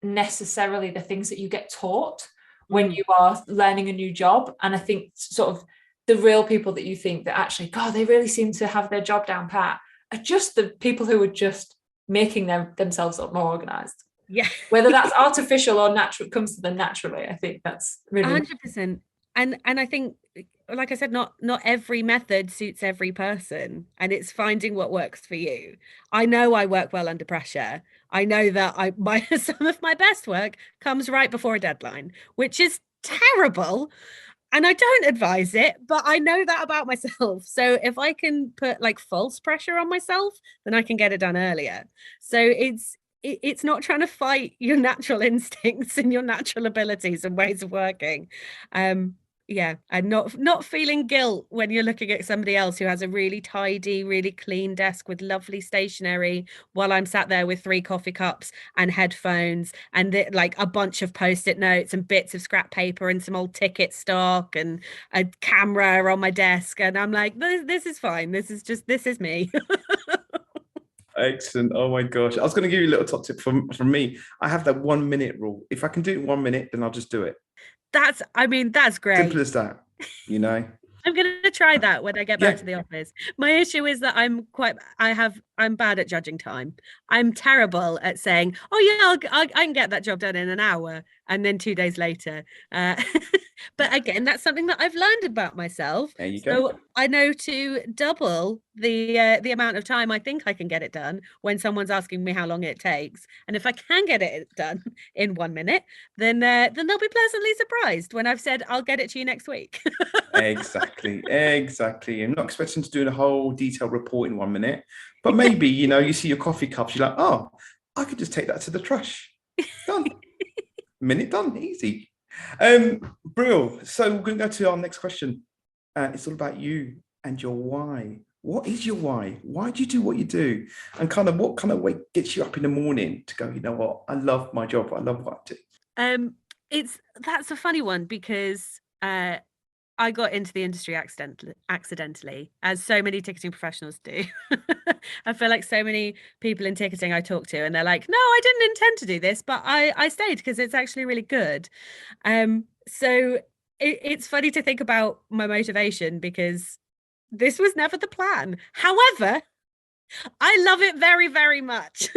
necessarily the things that you get taught when you are learning a new job. And I think sort of the real people that you think that actually, God, they really seem to have their job down pat, are just the people who are just making themselves up more organized. Yeah. Whether that's artificial or natural, comes to them naturally. I think that's really 100%. And I think, like I said, not every method suits every person, and it's finding what works for you. I know I work well under pressure. I know that some of my best work comes right before a deadline, which is terrible. And I don't advise it, but I know that about myself. So if I can put like false pressure on myself, then I can get it done earlier. So it's not trying to fight your natural instincts and your natural abilities and ways of working. Yeah, and not feeling guilt when you're looking at somebody else who has a really tidy, really clean desk with lovely stationery, while I'm sat there with 3 coffee cups and headphones and like a bunch of post-it notes and bits of scrap paper and some old ticket stock and a camera on my desk, and I'm like, this is fine. This is me. Excellent. Oh my gosh. I was going to give you a little top tip from me. I have that 1 minute rule. If I can do it in 1 minute, then I'll just do it. That's great. Simple as that, you know. I'm going to try that when I get back to the office. My issue is that I'm bad at judging time. I'm terrible at saying, oh yeah, I can get that job done in an hour, and then 2 days later. But again, that's something that I've learned about myself. There you go. So I know to double the amount of time I think I can get it done when someone's asking me how long it takes. And if I can get it done in 1 minute, then they'll be pleasantly surprised when I've said I'll get it to you next week. Exactly. I'm not expecting to do a whole detailed report in 1 minute, but maybe, you know, you see your coffee cups, you're like, oh, I could just take that to the trash. Done. Minute done. Easy. Brill. So we're going to go to our next question. It's all about you and your why. What is your why? Why do you do what you do? And kind of what kind of way gets you up in the morning to go, you know what? I love my job. I love what I do. That's a funny one because I got into the industry accidentally, as so many ticketing professionals do. I feel like so many people in ticketing I talk to, and they're like, "No, I didn't intend to do this, but I stayed because it's actually really good." So it's funny to think about my motivation because this was never the plan. However, I love it very, very much.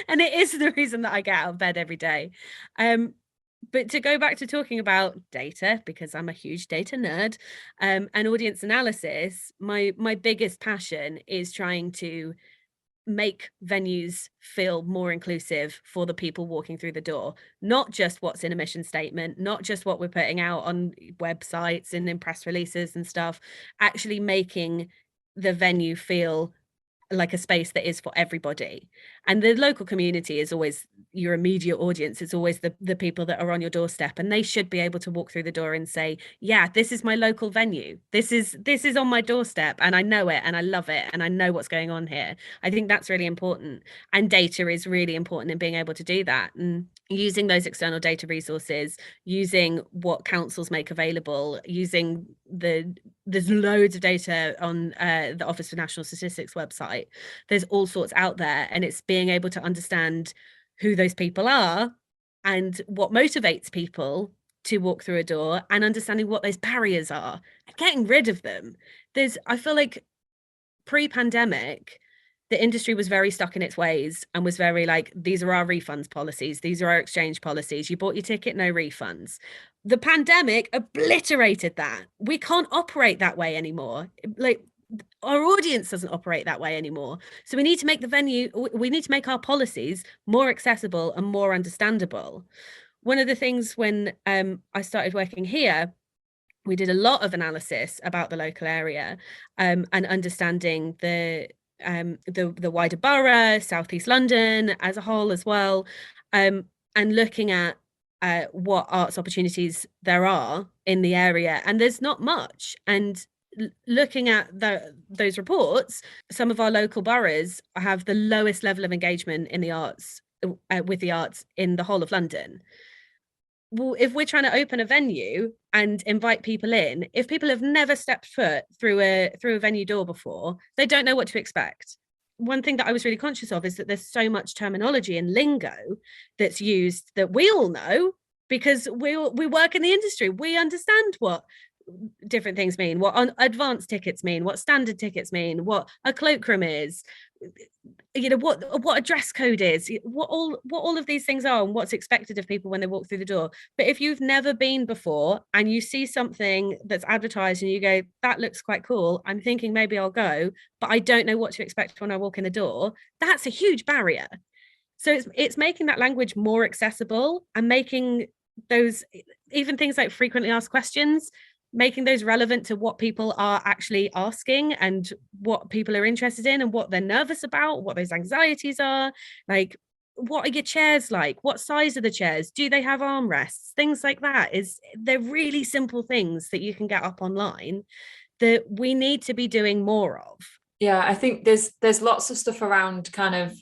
And it is the reason that I get out of bed every day. But to go back to talking about data, because I'm a huge data nerd, and audience analysis, my biggest passion is trying to make venues feel more inclusive for the people walking through the door, not just what's in a mission statement, not just what we're putting out on websites and in press releases and stuff, actually making the venue feel like a space that is for everybody. And the local community is always your immediate audience. It's always the people that are on your doorstep, and they should be able to walk through the door and say, yeah, this is my local venue, this is on my doorstep, and I know it and I love it and I know what's going on here. I think that's really important, and data is really important in being able to do that, and using those external data resources, using what councils make available, using there's loads of data on the Office for National Statistics website. There's all sorts out there, and it's being able to understand who those people are and what motivates people to walk through a door, and understanding what those barriers are and getting rid of them. I feel like pre-pandemic, the industry was very stuck in its ways and was very like, these are our refunds policies, these are our exchange policies, you bought your ticket, no refunds. The pandemic obliterated that. We can't operate that way anymore. Like, our audience doesn't operate that way anymore. So we need to make we need to make our policies more accessible and more understandable. One of the things when I started working here, we did a lot of analysis about the local area, and understanding the wider borough, Southeast London as a whole as well, and looking at what arts opportunities there are in the area, and there's not much. And looking at those reports, some of our local boroughs have the lowest level of engagement in the arts, with the arts, in the whole of London. Well, if we're trying to open a venue and invite people in, if people have never stepped foot through a venue door before, they don't know what to expect. One thing that I was really conscious of is that there's so much terminology and lingo that's used that we all know because we work in the industry. We understand what different things mean, what advanced tickets mean, what standard tickets mean, what a cloakroom is, what a dress code is, what all of these things are, and what's expected of people when they walk through the door. But if you've never been before and you see something that's advertised and you go, that looks quite cool, I'm thinking maybe I'll go, but I don't know what to expect when I walk in the door, that's a huge barrier. So it's making that language more accessible, and making those, even things like frequently asked questions, making those relevant to what people are actually asking and what people are interested in and what they're nervous about, what those anxieties are. Like, what are your chairs like? What size are the chairs? Do they have armrests? Things like that. They're really simple things that you can get up online that we need to be doing more of. Yeah, I think there's lots of stuff around kind of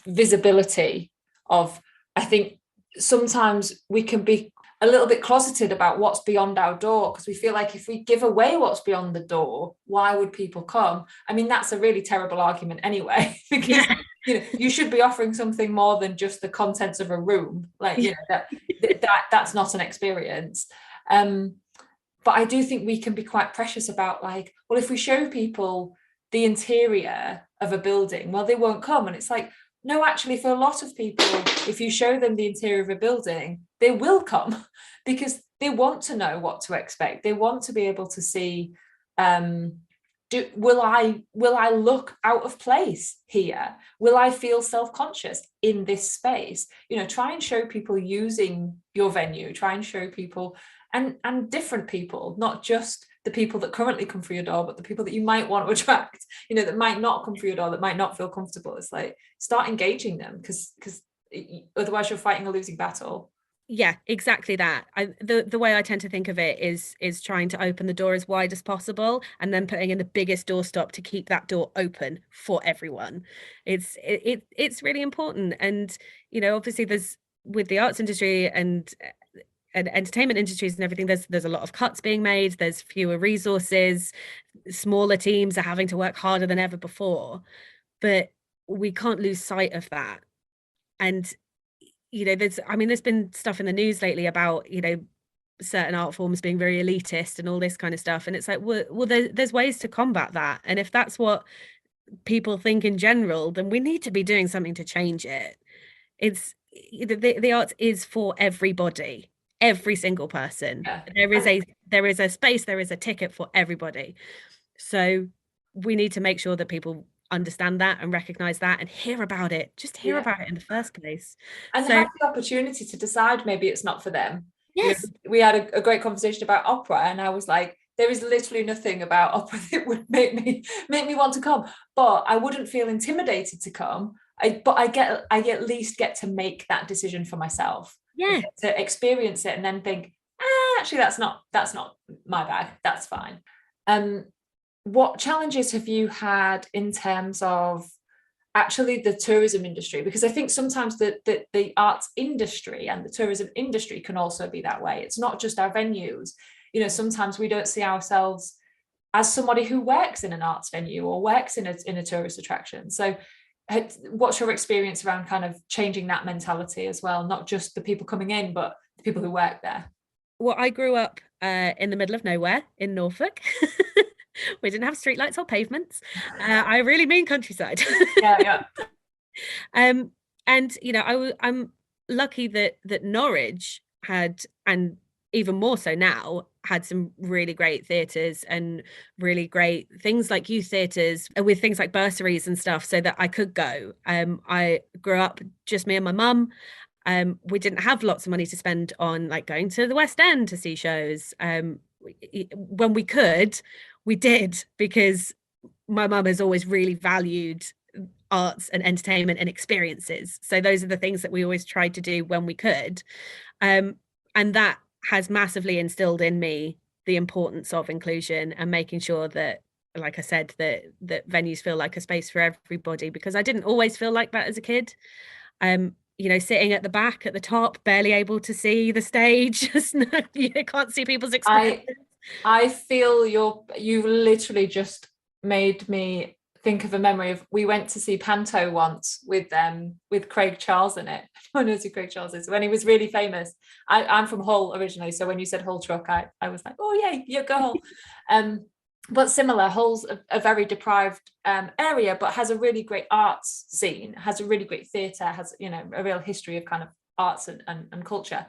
visibility of, I think sometimes we can be a little bit closeted about what's beyond our door, because we feel like if we give away what's beyond the door, why would people come? I mean, that's a really terrible argument anyway, because you should be offering something more than just the contents of a room. Like, that's not an experience. But I do think we can be quite precious about, like, well, if we show people the interior of a building, well, they won't come. And it's like, no, actually, for a lot of people, if you show them the interior of a building, they will come because they want to know what to expect. They want to be able to see, will I look out of place here? Will I feel self-conscious in this space? Try and show people using your venue, try and show people and different people, not just the people that currently come through your door, but the people that you might want to attract, that might not come through your door, that might not feel comfortable. It's like, start engaging them, because otherwise you're fighting a losing battle. Yeah, exactly that. The way I tend to think of it is trying to open the door as wide as possible, and then putting in the biggest doorstop to keep that door open for everyone. It's really important. And obviously there's, with the arts industry and and entertainment industries and everything, there's a lot of cuts being made, there's fewer resources, smaller teams are having to work harder than ever before, but we can't lose sight of that. And there's been stuff in the news lately about certain art forms being very elitist and all this kind of stuff, and it's like, well there's ways to combat that, and if that's what people think in general, then we need to be doing something to change it. It's the arts is for everybody, every single person. Yeah. There is a space, there is a ticket for everybody. So we need to make sure that people understand that and recognize that and hear about it. Just hear about it in the first place. And have the opportunity to decide maybe it's not for them. Yes. We had a great conversation about opera, and I was like, there is literally nothing about opera that would make me want to come, but I wouldn't feel intimidated to come. I at least get to make that decision for myself. Yeah. To experience it and then think, actually that's not my bag. That's fine. What challenges have you had in terms of actually the tourism industry? Because I think sometimes the arts industry and the tourism industry can also be that way. It's not just our venues. Sometimes we don't see ourselves as somebody who works in an arts venue or works in a tourist attraction. So what's your experience around kind of changing that mentality as well? Not just the people coming in, but the people who work there. Well, I grew up in the middle of nowhere in Norfolk. We didn't have streetlights or pavements. I really mean countryside. Yeah. And I'm lucky that Norwich had, and even more so now, had some really great theatres and really great things like youth theatres with things like bursaries and stuff, so that I could go. I grew up just me and my mum. We didn't have lots of money to spend on like going to the West End to see shows. When we could, we did, because my mum has always really valued arts and entertainment and experiences. So those are the things that we always tried to do when we could. And that has massively instilled in me the importance of inclusion and making sure that, like I said, that venues feel like a space for everybody, because I didn't always feel like that as a kid. Sitting at the back, at the top, barely able to see the stage. You can't see people's expressions. I feel you literally just made me think of a memory of, we went to see Panto once with Craig Charles in it. I knows who Craig Charles is, when he was really famous. I'm from Hull originally, so when you said Hull Truck, I was like, oh yeah, you go Hull. But similar, Hull's a very deprived area, but has a really great arts scene, has a really great theatre, has a real history of kind of arts and culture,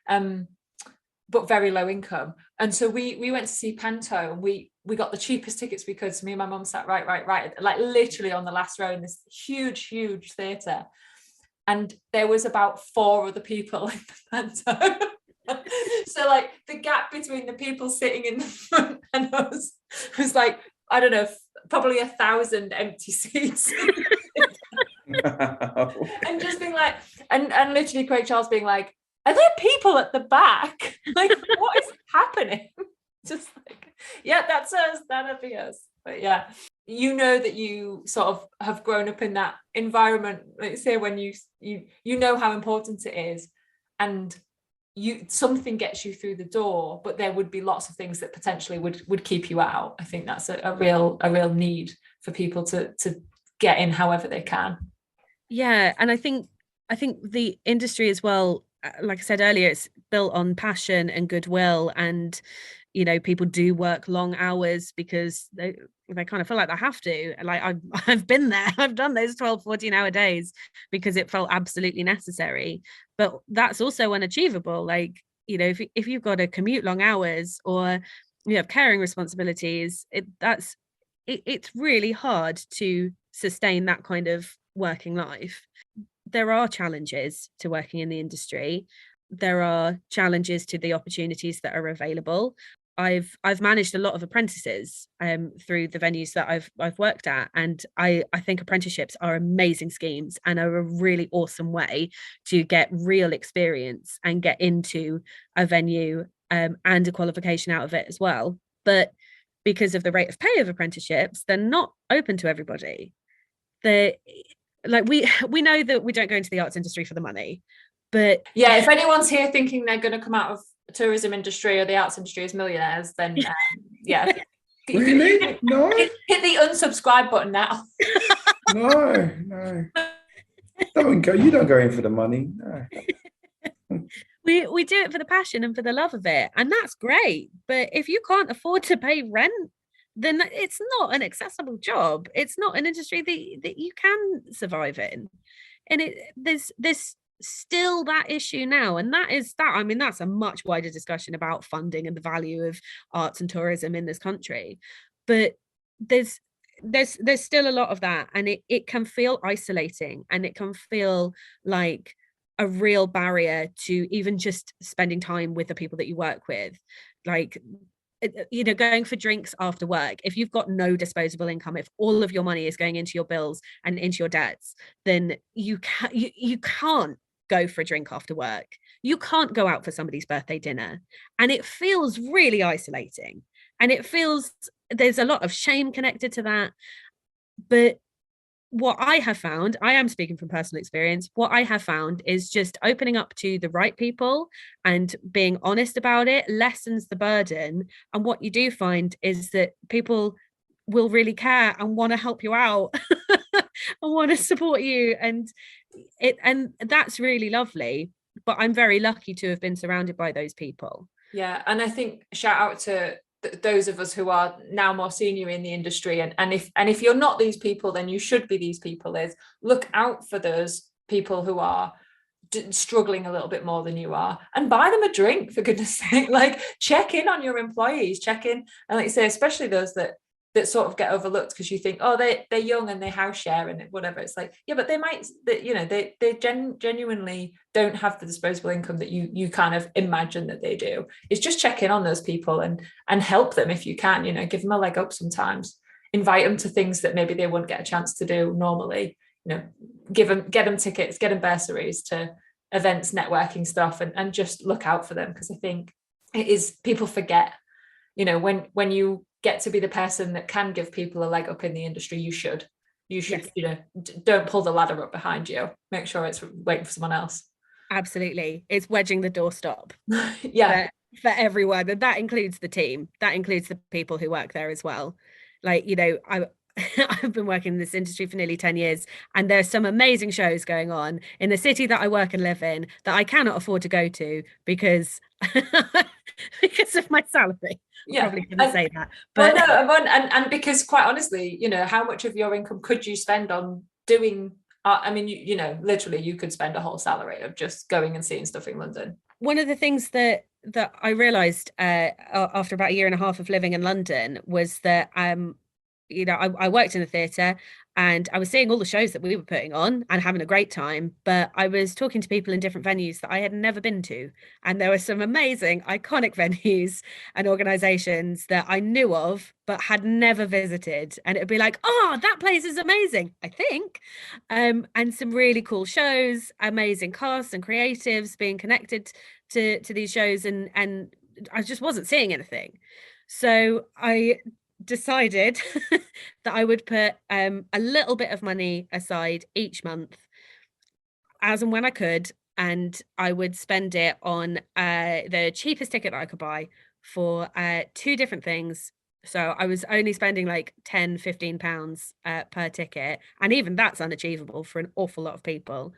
but very low income. And so we went to see Panto, and we got the cheapest tickets we could. So me and my mum sat right, like literally on the last row in this huge theatre. And there was about 4 other people in the Panto. So like the gap between the people sitting in the front and us was like, I don't know, probably 1,000 empty seats. And just being like, and literally Craig Charles being like, are there people at the back? Like, what is happening? Just like, yeah, that's us, that'll be us. But yeah, that you sort of have grown up in that environment, like say, when you know how important it is, and something gets you through the door, but there would be lots of things that potentially would keep you out. I think that's a real need for people to get in however they can. Yeah, and I think the industry as well, like I said earlier, it's built on passion and goodwill, and people do work long hours because they kind of feel like they have to. Like I've been there, I've done those 12-14 hour days because it felt absolutely necessary, but that's also unachievable. Like if you've got to commute long hours, or you have caring responsibilities, it's really hard to sustain that kind of working life. There are challenges to working in the industry. There are challenges to the opportunities that are available. I've managed a lot of apprentices through the venues that I've worked at, and I think apprenticeships are amazing schemes and are a really awesome way to get real experience and get into a venue and a qualification out of it as well. But because of the rate of pay of apprenticeships, they're not open to everybody. We know that we don't go into the arts industry for the money, but yeah, if anyone's here thinking they're going to come out of tourism industry or the arts industry as millionaires, then yeah. Really? No? Hit the unsubscribe button now. No. You don't go in for the money. No. We do it for the passion and for the love of it, and that's great. But if you can't afford to pay rent, then it's not an accessible job. It's not an industry that you can survive in. And there's still that issue now, and I mean, that's a much wider discussion about funding and the value of arts and tourism in this country. But there's still a lot of that, and it can feel isolating, and it can feel like a real barrier to even just spending time with the people that you work with. Like, going for drinks after work, if you've got no disposable income, if all of your money is going into your bills and into your debts, then you can't go for a drink after work. You can't go out for somebody's birthday dinner. And it feels really isolating. And it feels there's a lot of shame connected to that. But what I have found, I am speaking from personal experience, what I have found is just opening up to the right people and being honest about it lessens the burden. And what you do find is that people will really care and want to help you out and want to support you. And that's really lovely. But I'm very lucky to have been surrounded by those people. Yeah. And I think shout out to those of us who are now more senior in the industry, and if you're not these people, then you should be these people. Is look out for those people who are struggling a little bit more than you are, and buy them a drink, for goodness sake. Like, check in on your employees, check in, and like you say, especially those that sort of get overlooked because you think, oh, they're young and they house share and whatever. It's like, yeah, but they might, they genuinely don't have the disposable income that you kind of imagine that they do. It's just check in on those people and help them if you can, give them a leg up sometimes, invite them to things that maybe they wouldn't get a chance to do normally, get them tickets, get them bursaries to events, networking stuff, and just look out for them. Because I think it is, people forget, when you get to be the person that can give people a leg up in the industry, you should, yes. Don't pull the ladder up behind you. Make sure it's waiting for someone else. Absolutely. It's wedging the doorstop. Yeah. For everyone. And that includes the team. That includes the people who work there as well. Like, I've been working in this industry for nearly 10 years, and there's some amazing shows going on in the city that I work and live in that I cannot afford to go to because of my salary. Yeah, probably couldn't say that, but and because quite honestly, how much of your income could you spend on doing I mean, literally you could spend a whole salary of just going and seeing stuff in London. One of the things that I realized after about a year and a half of living in London was that I worked in a theatre, and I was seeing all the shows that we were putting on and having a great time, but I was talking to people in different venues that I had never been to. And there were some amazing, iconic venues and organizations that I knew of, but had never visited. And it would be like, oh, that place is amazing, I think. And some really cool shows, amazing casts and creatives being connected to these shows. And I just wasn't seeing anything. So I decided that I would put a little bit of money aside each month as and when I could, and I would spend it on the cheapest ticket that I could buy for two different things. So I was only spending like £10-15 per ticket, and even that's unachievable for an awful lot of people.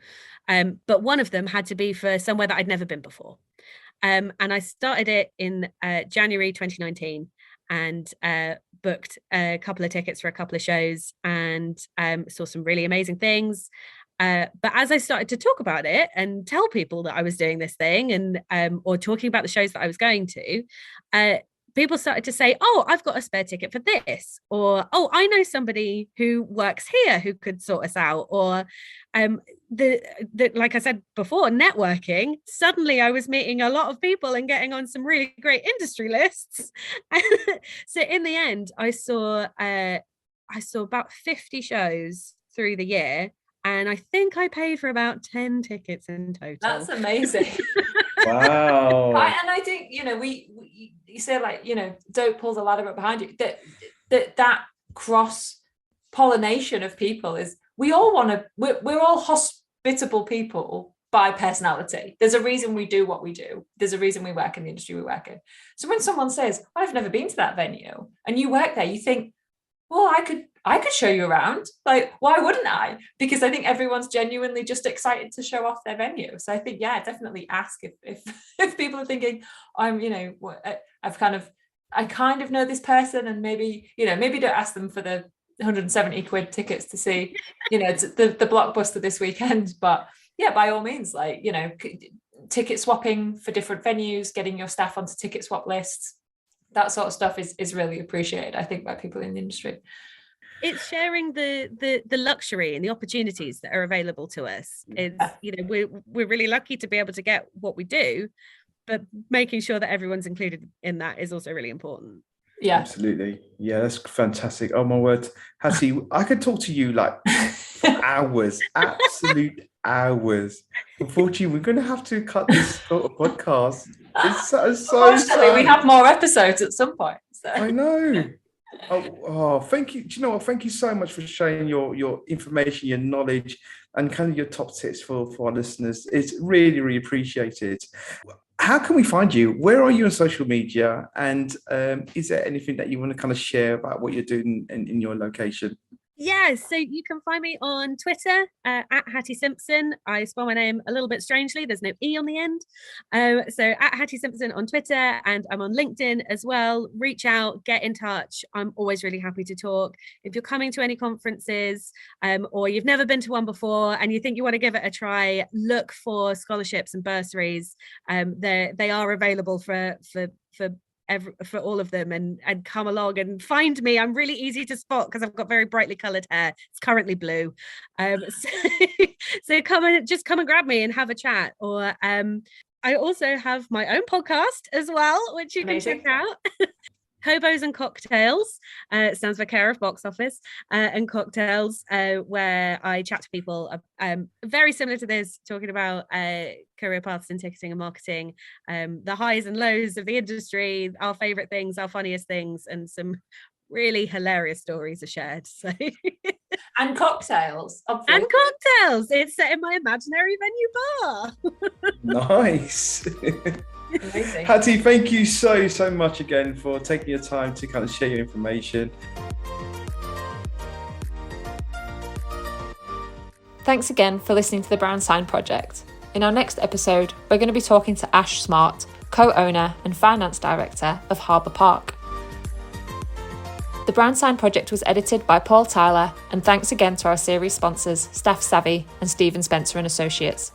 But one of them had to be for somewhere that I'd never been before. And I started it in January 2019, and booked a couple of tickets for a couple of shows, and saw some really amazing things. But as I started to talk about it and tell people that I was doing this thing, and or talking about the shows that I was going to, people started to say, oh, I've got a spare ticket for this, or, oh, I know somebody who works here who could sort us out, or like I said before, networking. Suddenly I was meeting a lot of people and getting on some really great industry lists. So in the end, I saw about 50 shows through the year, and I think I paid for about 10 tickets in total. That's amazing. Wow. And I think, you say, like, don't pull the ladder up behind you. That cross pollination of people is, we all want to, we're all hospitable people, by personality. There's a reason we do what we do. There's a reason we work in the industry we work in. So when someone says, I've never been to that venue, and you work there, you think, well, I could show you around. Like, why wouldn't I? Because I think everyone's genuinely just excited to show off their venue. So I think, yeah, definitely ask if people are thinking, I kind of know this person, and maybe don't ask them for the 170 quid tickets to see, the blockbuster this weekend. But yeah, by all means, like, ticket swapping for different venues, getting your staff onto ticket swap lists, that sort of stuff is really appreciated, I think, by people in the industry. It's sharing the luxury and the opportunities that are available to us. It's, we're really lucky to be able to get what we do, but making sure that everyone's included in that is also really important. Yeah, absolutely. Yeah, that's fantastic. Oh my word, Hattie, I could talk to you like for hours, absolute hours. Unfortunately, we're going to have to cut this sort of podcast. It's so sad. We have more episodes at some point. So. I know. Oh, thank you. Do you know what? Thank you so much for sharing your information, your knowledge, and kind of your top tips for our listeners. It's really, really appreciated. How can we find you? Where are you on social media? And is there anything that you want to kind of share about what you're doing in your location? Yeah, so you can find me on Twitter at Hatti Simpson. I spell my name a little bit strangely. There's no E on the end. So at Hatti Simpson on Twitter, and I'm on LinkedIn as well. Reach out, get in touch. I'm always really happy to talk. If you're coming to any conferences or you've never been to one before and you think you want to give it a try, look for scholarships and bursaries. They are available for all of them, and come along and find me. I'm really easy to spot because I've got very brightly colored hair. It's currently blue. So come and grab me and have a chat. Or I also have my own podcast as well, which you can check out. Hobos and Cocktails. It stands for Care of Box Office and Cocktails, where I chat to people very similar to this, talking about career paths in ticketing and marketing, the highs and lows of the industry, our favorite things, our funniest things, and some really hilarious stories are shared. So and cocktails. Obviously. And cocktails. It's set in my imaginary venue bar. Nice. Amazing. Hattie, thank you so much again for taking your time to kind of share your information. Thanks again for listening to the Brown Sign Project. In our next episode, we're going to be talking to Ash Smart, co-owner and finance director of Harbour Park. The Brown Sign Project was edited by Paul Tyler, and thanks again to our series sponsors, Staff Savvy and Stephen Spencer and Associates.